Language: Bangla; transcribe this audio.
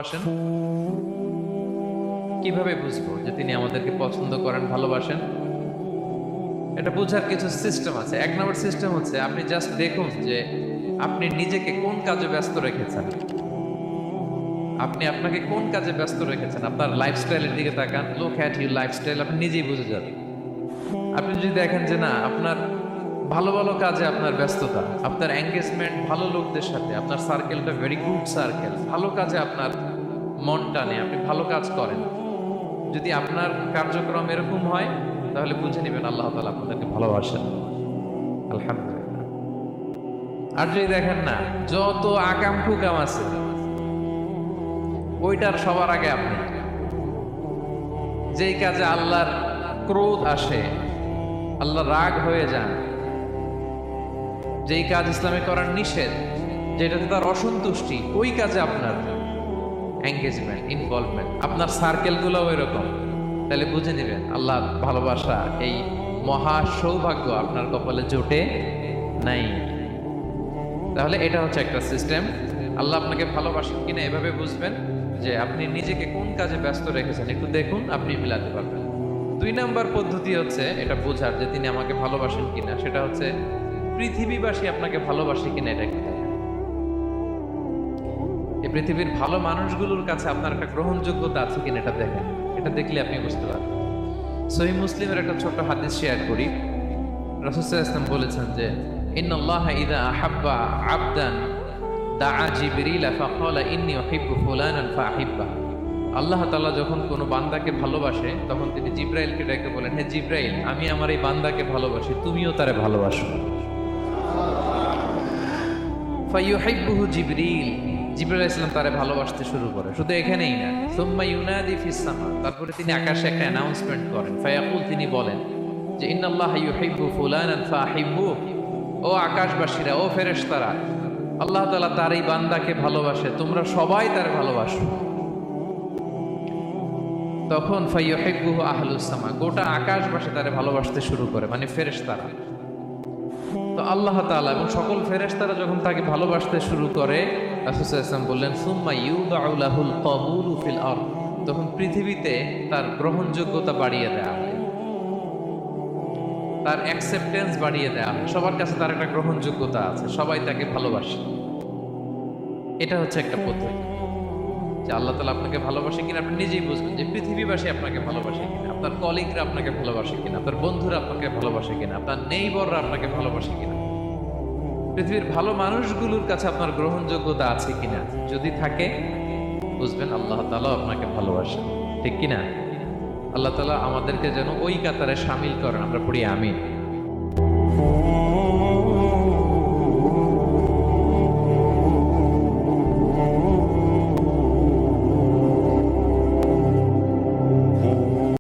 ভালোবাসেন? কিভাবে বুঝবো যে তিনি আমাদেরকে পছন্দ করেন, ভালোবাসেন? এটা বোঝার কিছু সিস্টেম আছে। এক নম্বর সিস্টেম হচ্ছে আপনি জাস্ট দেখুন যে আপনি নিজেকে কোন কাজে ব্যস্ত রেখেছেন। আপনি আপনাকে কোন কাজে ব্যস্ত রেখেছেন, আপনার লাইফস্টাইলের দিকে তাকান। লুক অ্যাট ইউর লাইফস্টাইল, আপনি নিজেই বুঝে যাবেন। আপনি যদি দেখেন যে না, আপনার ভালো ভালো কাজে আপনার ব্যস্ততা, আপনার এঙ্গেজমেন্ট ভালো লোকদের সাথে, আপনার সার্কেলটা ভেরি গুড সার্কেল, ভালো কাজে আপনার মন টানে, আপনি ভালো কাজ করেন, যদি আপনার কার্যক্রম এরকম হয় তাহলে বুঝে নেবেন আল্লাহ তাআলা আপনাদেরকে ভালোবাসেন। আলহামদুলিল্লাহ। আর যদি দেখেন না, যত আকাম কুকাম আছে ওইটার সবার আগে আপনি, যেই কাজে আল্লাহর ক্রোধ আসে, আল্লাহ রাগ হয়ে যান, যেই কাজ ইসলামে করার নিষেধ, যেটাতে তার অসন্তুষ্টি, ওই কাজে আপনার এঙ্গেজমেন্ট, ইনভলভমেন্ট, আপনার সার্কেলগুলো এরকম, তাহলে বুঝে নেবেন আল্লাহ ভালোবাসা, এই মহা সৌভাগ্য আপনার কপালে জোটে নাই। তাহলে এটা হচ্ছে একটা সিস্টেম। আল্লাহ আপনাকে ভালোবাসেন কিনা এভাবে বুঝবেন যে আপনি নিজেকে কোন কাজে ব্যস্ত রেখেছেন, একটু দেখুন, আপনি মিলাতে পারবেন। 2 নাম্বার পদ্ধতি হচ্ছে এটা বোঝার যে তিনি আমাকে ভালোবাসেন কিনা, সেটা হচ্ছে পৃথিবীবাসী আপনাকে ভালোবাসে কিনা এটা একটু দেখেন। এই পৃথিবীর ভালো মানুষগুলোর কাছে আপনার একটা গ্রহণযোগ্যতা আছে কিনা এটা দেখেন। এটা দেখলে আপনি বুঝতে পারবেন। সহিহ মুসলিমের একটা ছোট্ট হাদিস শেয়ার করি। রাসূল সাল্লাল্লাহু আলাইহি ওয়াসাল্লাম বলেছেন যে ইন্নাল্লাহা ইযা আহাব্বা আবদান দাআ জিবরিল ফাকালা ইন্নী উহিব্বু ফুলানান ফাআহিব্বা। আল্লাহ তাআলা যখন কোনো বান্দাকে ভালোবাসে তখন তিনি জিবরাইলকে ডেকে বলেন, হে জিবরাইল, আমি আমার এই বান্দাকে ভালোবাসি, তুমিও তারে ভালোবাসো। ফায়ুহিব্বুহু জিবরিল, জিবরাইল আলাইহিস সালাম তারে ভালোবাসতে শুরু করে। শুধু এখানেই না, সুম্মা ইউনাদি ফিস সামা, তারপরে তিনি আকাশে একটা অ্যানাউন্সমেন্ট করেন। ফায়াকুল, তিনি বলেন যে ইন্নাল্লাহা ইউহিব্বু ফুলানান ফাআহিব্বু, ও আকাশবাসীরা, ও ফেরেশতারা, আল্লাহ তাআলা তার এই বান্দাকে ভালোবাসে, তোমরা সবাই তার ভালোবাসো। তখন ফায়ুহিব্বুহু আহলুস সামা, গোটা আকাশবাসী তারে ভালোবাসতে শুরু করে, মানে ফেরেশতারা। তো আল্লাহ তাআলা এবং সকল ফেরেশতারা যখন তাকে ভালোবাসতে শুরু করে, রাসূল সাল্লাল্লাহু আলাইহি ওয়াসাল্লাম বললেন সুম্মা ইউদাউ লাহুল কবুলু ফিল আরদ, তখন পৃথিবীতে তার গ্রহণযোগ্যতা বাড়িয়ে দেওয়া হয়, তার অ্যাকসেপ্টেন্স বাড়িয়ে দেওয়া হয়, সবার কাছে তার একটা গ্রহণযোগ্যতা আছে, সবাই তাকে ভালোবাসে। এটা হচ্ছে একটা পদ্ধতি যে আল্লাহ তাআলা আপনাকে ভালোবাসে কিনা আপনি নিজেই বুঝবেন, যে পৃথিবীবাসী আপনাকে ভালোবাসে কিনা, আপনার কলিগরা আপনাকে ভালোবাসে কিনা, আপনার বন্ধুরা আপনাকে ভালোবাসে কিনা, আপনার নেইবররা আপনাকে ভালোবাসে কিনা, পৃথিবীর ভালো মানুষগুলোর কাছে আপনার গ্রহণযোগ্যতা আছে কিনা। যদি থাকে বুঝবেন আল্লাহ তাআলা আপনাকে ভালোবাসেন, ঠিক কিনা? আল্লাহ তাআলা আমাদেরকে যেন ওই কাতারে শামিল করেন। আমরা পড়ি আমিন।